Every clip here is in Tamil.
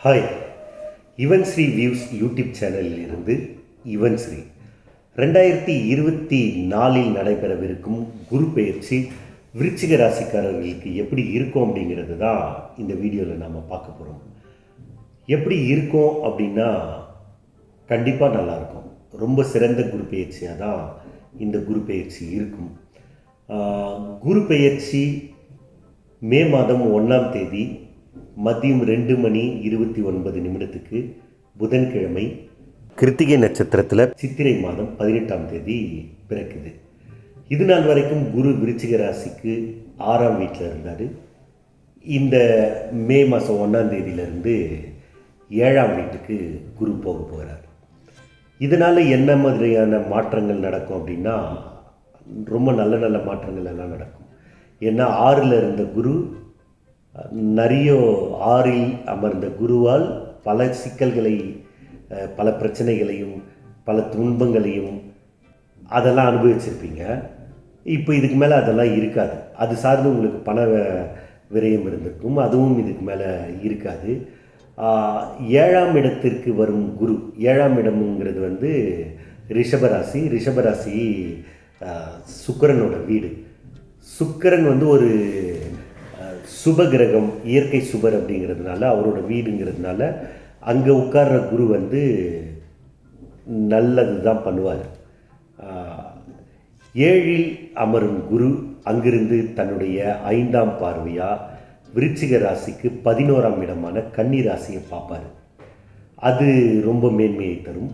Hi, Yuvan Sri views YouTube சேனலில் இருந்து யுவன் ஸ்ரீ. 2024 நடைபெறவிருக்கும் குரு பெயர்ச்சி விருச்சிக ராசிக்காரர்களுக்கு எப்படி இருக்கும் அப்படிங்கிறது தான் இந்த வீடியோவில் நாம் பார்க்க போகிறோம். எப்படி இருக்கும் அப்படின்னா கண்டிப்பாக நல்லாயிருக்கும். ரொம்ப சிறந்த குரு பெயர்ச்சியாக தான் இந்த குரு பெயர்ச்சி இருக்கும். குரு பெயர்ச்சி மே மாதம் 1ஆம் தேதி மதியம் 2:29 புதன்கிழமை கிருத்திகை நட்சத்திரத்தில் சித்திரை மாதம் 18ஆம் தேதி பிறக்குது. இது நாள் வரைக்கும் குரு விருச்சிக ராசிக்கு 6ஆம் வீட்டில் இருந்தார். இந்த மே மாதம் 1ஆம் தேதியிலிருந்து 7ஆம் வீட்டுக்கு குரு போக போகிறார். இதனால் என்ன மாதிரியான மாற்றங்கள் நடக்கும் அப்படின்னா ரொம்ப நல்ல நல்ல மாற்றங்கள் எல்லாம் நடக்கும். ஏன்னா 6ல் இருந்த குரு நிறைய 6ல் அமர்ந்த குருவால் பல சிக்கல்களை, பல பிரச்சனைகளையும், பல துன்பங்களையும் அதெல்லாம் அனுபவிச்சிருப்பீங்க. இப்போ இதுக்கு மேலே அதெல்லாம் இருக்காது. அது சார்ந்து உங்களுக்கு பண விரயம் இருந்திருக்கும், அதுவும் இதுக்கு மேலே இருக்காது. 7ஆம் இடத்திற்கு வரும் குரு, 7ஆம் இடம்ங்கிறது ரிஷபராசி. ரிஷபராசி சுக்கிரனோட வீடு. சுக்கிரன் ஒரு சுப கிரகம், இயற்கை சுபர் அப்படிங்கிறதுனால, அவரோட வீடுங்கிறதுனால அங்கே உட்கார்ற குரு நல்லது தான் பண்ணுவார். 7ல் அமரும் குரு அங்கிருந்து தன்னுடைய 5ஆம் பார்வையாக விருச்சிக ராசிக்கு 11ஆம் இடமான கன்னி ராசியை பார்ப்பார். அது ரொம்ப மேன்மையை தரும்.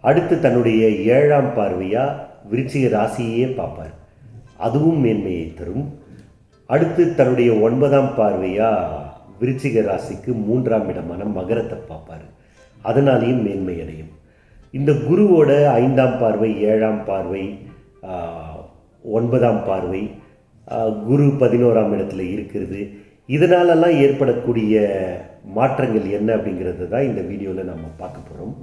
அடுத்து தன்னுடைய 7ஆம் பார்வையாக விருச்சிக ராசியே பார்ப்பார். அதுவும் மேன்மையை தரும். அடுத்து தன்னுடைய 9ஆம் பார்வையாக விருச்சிக ராசிக்கு 3ஆம் இடமான மகரத்தை பார்ப்பார். அதனாலேயும் மேன்மை அடையும். இந்த குருவோட 5ஆம் பார்வை, 7ஆம் பார்வை, 9ஆம் பார்வை, குரு 11ஆம் இடத்துல இருக்கிறது. இதனாலெல்லாம் ஏற்படக்கூடிய மாற்றங்கள் என்ன அப்படிங்கிறது தான் இந்த வீடியோவில் நம்ம பார்க்க போகிறோம்.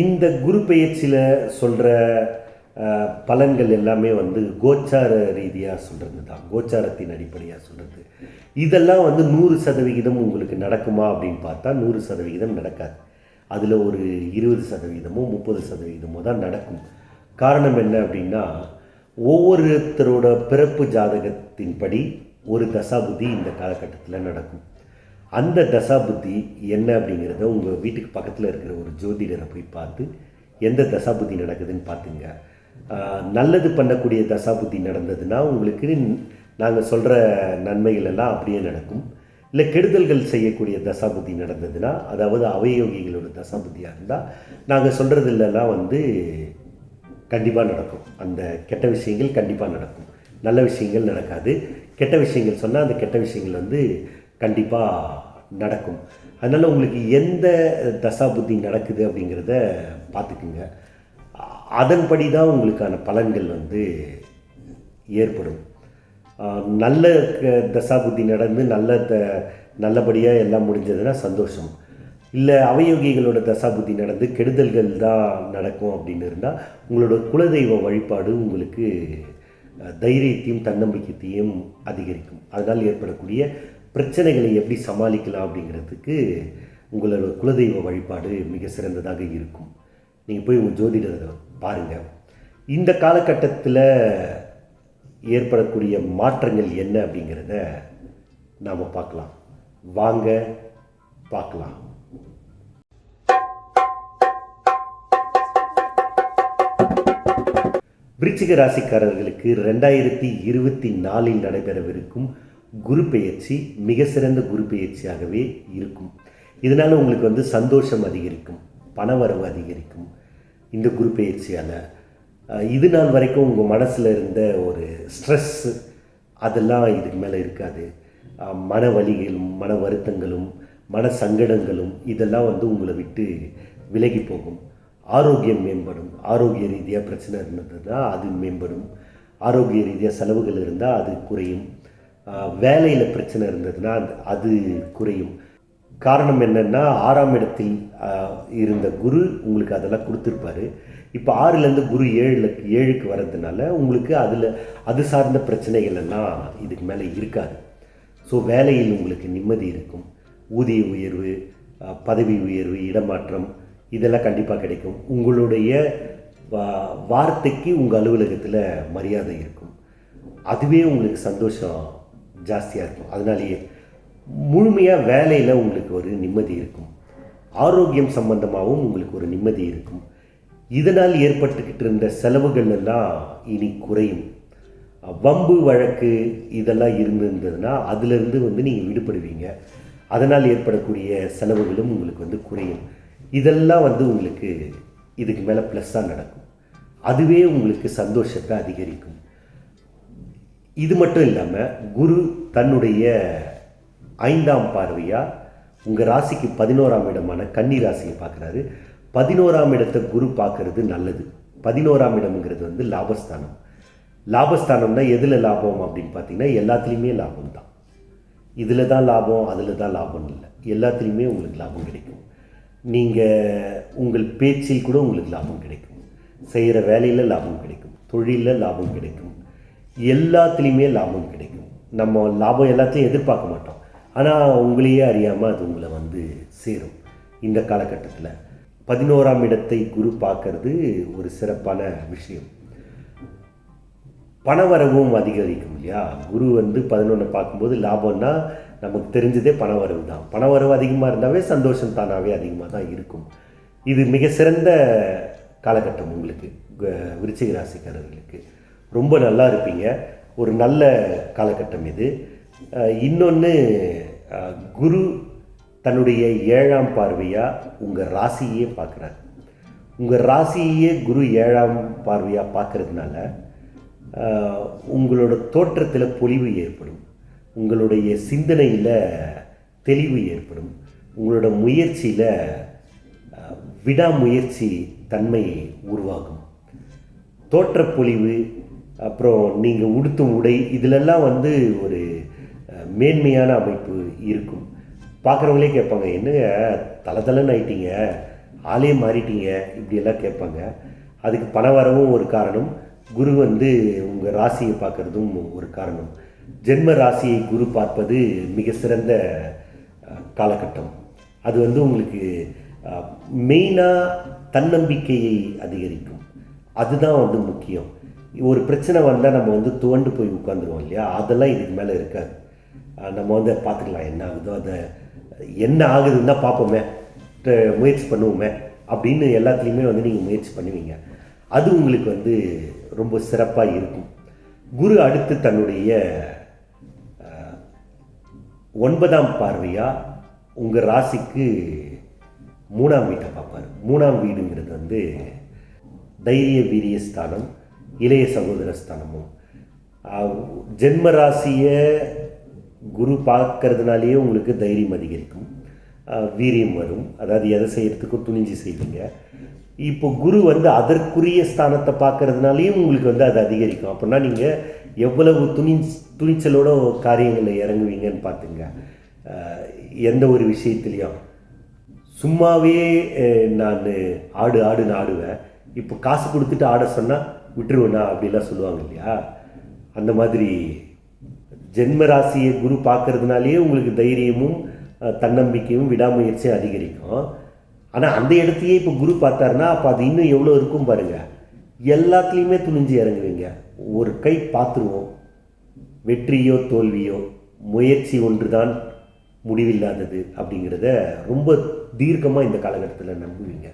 இந்த குரு பெயர்ச்சியில் சொல்கிற பலன்கள் எல்லாமே கோச்சார ரீதியாக சொல்கிறது தான், கோச்சாரத்தின் அடிப்படையாக சொல்கிறது. இதெல்லாம் 100% உங்களுக்கு நடக்குமா அப்படின்னு பார்த்தா 100% நடக்காது. அதில் ஒரு 20%மோ 30%மோ தான் நடக்கும். காரணம் என்ன அப்படின்னா, ஒவ்வொருத்தரோட பிறப்பு ஜாதகத்தின்படி ஒரு தசாபுத்தி இந்த காலகட்டத்தில் நடக்கும். அந்த தசாபுத்தி என்ன அப்படிங்கிறத உங்கள் வீட்டுக்கு பக்கத்தில் இருக்கிற ஒரு ஜோதிடரை போய் பார்த்து எந்த தசாபுத்தி நடக்குதுன்னு பார்த்துங்க. நல்லது பண்ணக்கூடிய தசாபுத்தி நடந்ததுன்னா உங்களுக்கு நாங்கள் சொல்கிற நன்மைகள் எல்லாம் அப்படியே நடக்கும். இல்லை கெடுதல்கள் செய்யக்கூடிய தசாபுத்தி நடந்ததுன்னா, அதாவது அவயோகிகளோட தசாபுத்தியாக இருந்தால் நாங்கள் சொல்கிறதுலாம் கண்டிப்பாக நடக்கும். அந்த கெட்ட விஷயங்கள் கண்டிப்பாக நடக்கும், நல்ல விஷயங்கள் நடக்காது. கெட்ட விஷயங்கள் சொன்னால் அந்த கெட்ட விஷயங்கள் கண்டிப்பாக நடக்கும். அதனால் உங்களுக்கு எந்த தசாபுத்தி நடக்குது அப்படிங்கிறத பார்த்துக்குங்க. அதன்படி தான் உங்களுக்கான பலன்கள் ஏற்படும். நல்ல தசாபுத்தி நடந்து நல்லபடியாக எல்லாம் முடிஞ்சதுன்னா சந்தோஷம். இல்லை அவயோகிகளோட தசாபுத்தி நடந்து கெடுதல்கள் தான் நடக்கும் அப்படின்னு இருந்தால் உங்களோட குலதெய்வ வழிபாடு உங்களுக்கு தைரியத்தையும் தன்னம்பிக்கையையும் அதிகரிக்கும். அதனால் ஏற்படக்கூடிய பிரச்சனைகளை எப்படி சமாளிக்கலாம் அப்படிங்கிறதுக்கு உங்களோட குலதெய்வ வழிபாடு மிக சிறந்ததாக இருக்கும். நீங்கள் போய் உங்கள் ஜோதிடரை பாருங்கள். இந்த காலகட்டத்தில் ஏற்படக்கூடிய மாற்றங்கள் என்ன அப்படிங்கிறத நாம் பார்க்கலாம். வாங்க பார்க்கலாம். விருச்சிக ராசிக்காரர்களுக்கு 2024 நடைபெறவிருக்கும் குரு பெயர்ச்சி மிக சிறந்த குரு பெயர்ச்சியாகவே இருக்கும். இதனால் உங்களுக்கு சந்தோஷம் அதிகரிக்கும், பணவரவு அதிகரிக்கும். இந்த குரு பெயர்ச்சியால் இது நாள் வரைக்கும் உங்கள் மனசில் இருந்த ஒரு ஸ்ட்ரெஸ் அதெல்லாம் இதுக்கு மேலே இருக்காது. மன வலிகளும், மன வருத்தங்களும், மன சங்கடங்களும் இதெல்லாம் உங்களை விட்டு விலகி போகும். ஆரோக்கியம் மேம்படும். ஆரோக்கிய ரீதியாக பிரச்சனை இருந்ததுன்னா அது மேம்படும். ஆரோக்கிய ரீதியாக செலவுகள் இருந்தால் அது குறையும். வேலையில் பிரச்சனை இருந்ததுன்னா அது குறையும். காரணம் என்னென்னா, 6ஆம் இடத்தில் இருந்த குரு உங்களுக்கு அதெல்லாம் கொடுத்துருப்பாரு. இப்போ 6லேருந்து குரு 7க்கு வர்றதுனால உங்களுக்கு அது சார்ந்த பிரச்சனைகள் எல்லாம் இதுக்கு மேலே இருக்காது. ஸோ வேலையில் உங்களுக்கு நிம்மதி இருக்கும். ஊதிய உயர்வு, பதவி உயர்வு, இடமாற்றம் இதெல்லாம் கண்டிப்பாக கிடைக்கும். உங்களுடைய வார்த்தைக்கு உங்கள் அலுவலகத்தில் மரியாதை இருக்கும். அதுவே உங்களுக்கு சந்தோஷம் ஜாஸ்தியாக இருக்கும். அதனாலேயே முழுமையாக வேலையில் உங்களுக்கு ஒரு நிம்மதி இருக்கும். ஆரோக்கியம் சம்பந்தமாகவும் உங்களுக்கு ஒரு நிம்மதி இருக்கும். இதனால் ஏற்பட்டுக்கிட்டு இருந்த செலவுகள் எல்லாம் இனி குறையும். வம்பு வழக்கு இதெல்லாம் இருந்திருந்ததுன்னா அதிலிருந்து நீங்கள் விடுபடுவீங்க. அதனால் ஏற்படக்கூடிய செலவுகளும் உங்களுக்கு குறையும். இதெல்லாம் உங்களுக்கு இதுக்கு மேலே ப்ளஸ்ஸாக நடக்கும். அதுவே உங்களுக்கு சந்தோஷத்தை அதிகரிக்கும். இது மட்டும் இல்லாமல் குரு தன்னுடைய 5ஆம் பார்வையாக உங்கள் ராசிக்கு 11ஆம் இடமான கன்னி ராசியை பார்க்குறாரு. 11ஆம் இடத்தை குரு பார்க்கறது நல்லது. 11ஆம் இடம்ங்கிறது லாபஸ்தானம். லாபஸ்தானம்னா எதில் லாபம் அப்படின்னு பார்த்தீங்கன்னா எல்லாத்துலேயுமே லாபம் தான். இதில் தான் லாபம், அதில் தான் லாபம் இல்லை. எல்லாத்துலேயுமே உங்களுக்கு லாபம் கிடைக்கும். நீங்கள் உங்கள் பேச்சில் கூட உங்களுக்கு லாபம் கிடைக்கும். செய்கிற வேலையில் லாபம் கிடைக்கும். தொழிலில் லாபம் கிடைக்கும். எல்லாத்துலேயுமே லாபம் கிடைக்கும். நம்ம லாபம் எல்லாத்தையும் எதிர்பார்க்க மாட்டோம். ஆனால் உங்களையே அறியாமல் அது உங்களை சேரும். இந்த காலகட்டத்தில் 11ஆம் இடத்தை குரு பார்க்கறது ஒரு சிறப்பான விஷயம். பணவரவும் அதிகரிக்கும் இல்லையா? குரு 11 பார்க்கும்போது லாபம்னா நமக்கு தெரிஞ்சதே பணவரவு தான். பணவரவு அதிகமாக இருந்தாவே சந்தோஷம் தானாகவே அதிகமாக தான் இருக்கும். இது மிக சிறந்த காலகட்டம் உங்களுக்கு விருச்சிக ராசிக்காரர்களுக்கு. ரொம்ப நல்லா இருப்பீங்க. ஒரு நல்ல காலகட்டம் இது. இன்னொன்று, குரு தன்னுடைய 7ஆம் பார்வையாக உங்கள் ராசியே பார்க்குறாரு. உங்கள் ராசியே குரு 7ஆம் பார்வையாக பார்க்கறதுனால உங்களோட தோற்றத்தில் பொலிவு ஏற்படும். உங்களுடைய சிந்தனையில் தெளிவு ஏற்படும். உங்களோட முயற்சியில் விடாமுயற்சி தன்மை உருவாகும். தோற்றப்பொலிவு, அப்புறம் நீங்கள் உடுத்தும் உடை, இதிலெல்லாம் ஒரு மேன்மையான அமைப்பு இருக்கும். பார்க்குறவங்களே கேட்பாங்க, என்னங்க தலை ஆயிட்டீங்க, ஆளே மாறிட்டீங்க, இப்படியெல்லாம் கேட்பாங்க. அதுக்கு பண வரவும் ஒரு காரணம். குரு உங்கள் ராசியை பார்க்குறதும் ஒரு காரணம். ஜென்ம ராசியை குரு பார்ப்பது மிக சிறந்த காலகட்டம். அது உங்களுக்கு மெயினாக தன்னம்பிக்கையை அதிகரிக்கும். அதுதான் முக்கியம். ஒரு பிரச்சனை வந்தால் நம்ம துவண்டு போய் உட்காந்துருவோம் இல்லையா? அதெல்லாம் இதுக்கு மேலே இருக்காது. நம்ம பார்த்துக்கலாம், என்ன ஆகுதோ அதை என்ன ஆகுதுன்னு தான் பார்ப்போமே, முயற்சி பண்ணுவோமே அப்படின்னு எல்லாத்துலேயுமே நீங்கள் முயற்சி பண்ணுவீங்க. அது உங்களுக்கு ரொம்ப சிறப்பாக இருக்கும். குரு அடுத்து தன்னுடைய 9ஆம் பார்வையாக உங்கள் ராசிக்கு 3ஆம் வீட்டை பார்ப்பார். 3ஆம் வீடுங்கிறது தைரிய வீரிய ஸ்தானம், இளைய சகோதர ஸ்தானமும். ஜென்ம ராசியை குரு பார்க்கறதுனாலேயே உங்களுக்கு தைரியம் அதிகரிக்கும், வீரியம் வரும். அதாவது எதை செய்கிறதுக்கும் துணிஞ்சு செய்வீங்க. இப்போ குரு அதற்குரிய ஸ்தானத்தை பார்க்கறதுனாலையும் உங்களுக்கு அது அதிகரிக்கும். அப்படின்னா நீங்கள் எவ்வளவு துணிச்சலோட காரியங்களில் இறங்குவீங்கன்னு பார்த்துங்க. எந்த ஒரு விஷயத்துலையும் சும்மாவே நான் ஆடுன்னு ஆடுவேன், இப்போ காசு கொடுத்துட்டு ஆட சொன்னால் விட்டுருவேண்ணா அப்படிலாம் சொல்லுவாங்க இல்லையா? அந்த மாதிரி ஜென்ம ராசியை குரு பார்க்கறதுனாலேயே உங்களுக்கு தைரியமும் தன்னம்பிக்கையும் விடாமுயற்சியும் அதிகரிக்கும். ஆனால் அந்த இடத்தையே இப்போ குரு பார்த்தாருன்னா அப்போ அது இன்னும் எவ்வளோ இருக்கும் பாருங்கள். எல்லாத்துலேயுமே துணிஞ்சு இறங்குவீங்க. ஒரு கை பார்த்துருவோம். வெற்றியோ தோல்வியோ முயற்சி ஒன்று தான் முடிவில்லாதது அப்படிங்கிறத ரொம்ப தீர்க்கமாக இந்த காலகட்டத்தில் நம்புவீங்க.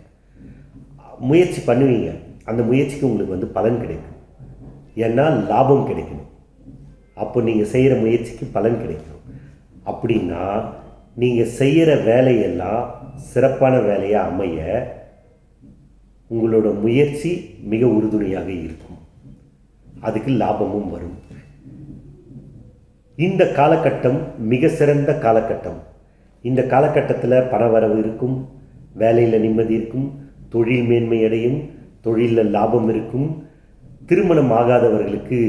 முயற்சி பண்ணுவீங்க. அந்த முயற்சிக்கு உங்களுக்கு பலன் கிடைக்கும். ஏன்னா லாபம் கிடைக்கணும். அப்போ நீங்கள் செய்கிற முயற்சிக்கு பலன் கிடைக்கும். அப்படின்னா நீங்கள் செய்கிற வேலையெல்லாம் சிறப்பான வேலையாக அமைய உங்களோட முயற்சி மிக உறுதுணையாக இருக்கும். அதுக்கு லாபமும் வரும். இந்த காலகட்டம் மிக சிறந்த காலகட்டம். இந்த காலகட்டத்தில் பணவரவு இருக்கும், வேலையில் நிம்மதி இருக்கும், தொழில் மேன்மை அடையும், தொழிலில் லாபம் இருக்கும். திருமணம் ஆகாதவர்களுக்கு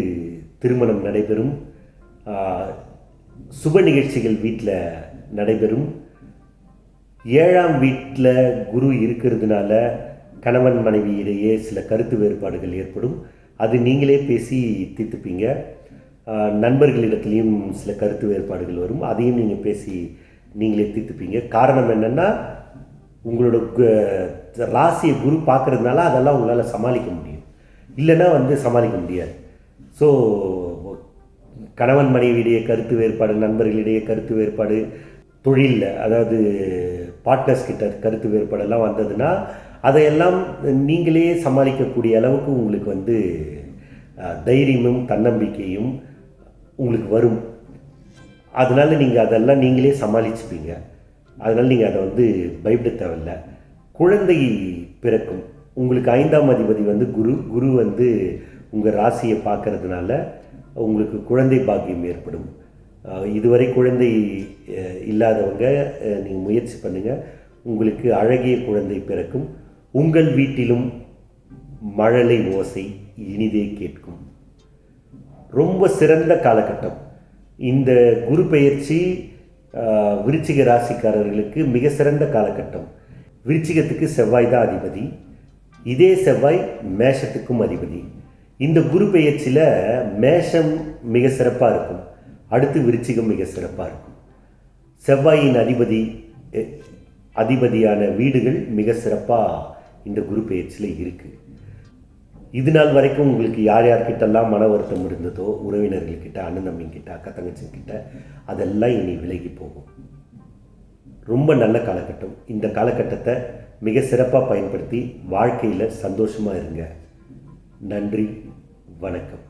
திருமணம் நடைபெறும். சுப நிகழ்ச்சிகள் வீட்டில் நடைபெறும். 7ஆம் வீட்டில் குரு இருக்கிறதுனால கணவன் மனைவி இடையே சில கருத்து வேறுபாடுகள் ஏற்படும். அது நீங்களே பேசி தீர்த்துப்பீங்க. நண்பர்களிடத்துலேயும் சில கருத்து வேறுபாடுகள் வரும். அதையும் நீங்கள் பேசி நீங்களே தீர்த்துப்பீங்க. காரணம் என்னென்னா, உங்களோட ராசியை குரு பார்க்குறதுனால அதெல்லாம் உங்களால் சமாளிக்க முடியும், இல்லைன்னா சமாளிக்க முடியாது. ஸோ கணவன் மனைவியிடையே கருத்து வேறுபாடு, நண்பர்களிடையே கருத்து வேறுபாடு, தொழிலில் அதாவது பார்ட்னர்ஸ் கிட்ட கருத்து வேறுபாடெல்லாம் வந்ததுன்னா அதையெல்லாம் நீங்களே சமாளிக்கக்கூடிய அளவுக்கு உங்களுக்கு தைரியமும் தன்னம்பிக்கையும் உங்களுக்கு வரும். அதனால் நீங்கள் அதெல்லாம் நீங்களே சமாளிச்சுப்பீங்க. அதனால் நீங்கள் அதை பயப்பட தேவையில்லை. குழந்தை பிறக்கும். உங்களுக்கு 5ஆம் அதிபதி குரு உங்கள் ராசியை பார்க்கறதுனால உங்களுக்கு குழந்தை பாக்கியம் ஏற்படும். இதுவரை குழந்தை இல்லாதவங்க நீங்கள் முயற்சி பண்ணுங்கள், உங்களுக்கு அழகிய குழந்தை பிறக்கும். உங்கள் வீட்டிலும் மழலை ஓசை இனிதே கேட்கும். ரொம்ப சிறந்த காலகட்டம் இந்த குரு பெயர்ச்சி. விருச்சிக ராசிக்காரர்களுக்கு மிக சிறந்த காலகட்டம். விருச்சிகத்துக்கு செவ்வாய் தான் அதிபதி, இதே செவ்வாய் மேஷத்துக்கும் அதிபதி. இந்த குரு பெயர்ச்சியில் மேஷம் மிக சிறப்பாக இருக்கும், அடுத்து விருச்சிகம் மிக சிறப்பாக இருக்கும். செவ்வாயின் அதிபதியான வீடுகள் மிக சிறப்பாக இந்த குரு பெயர்ச்சியில் இருக்குது. இது நாள் வரைக்கும் உங்களுக்கு யார் யார்கிட்டெல்லாம் மன வருத்தம் இருந்ததோ, உறவினர்கள்கிட்ட, அண்ணன் தம்பிங்கிட்ட, அக்கா தங்கச்சிங்கிட்ட, அதெல்லாம் இனி விலகி போகும். ரொம்ப நல்ல காலகட்டம். இந்த காலகட்டத்தை மிக சிறப்பாக பயன்படுத்தி வாழ்க்கையில் சந்தோஷமாக இருங்க. நன்றி, வணக்கம்.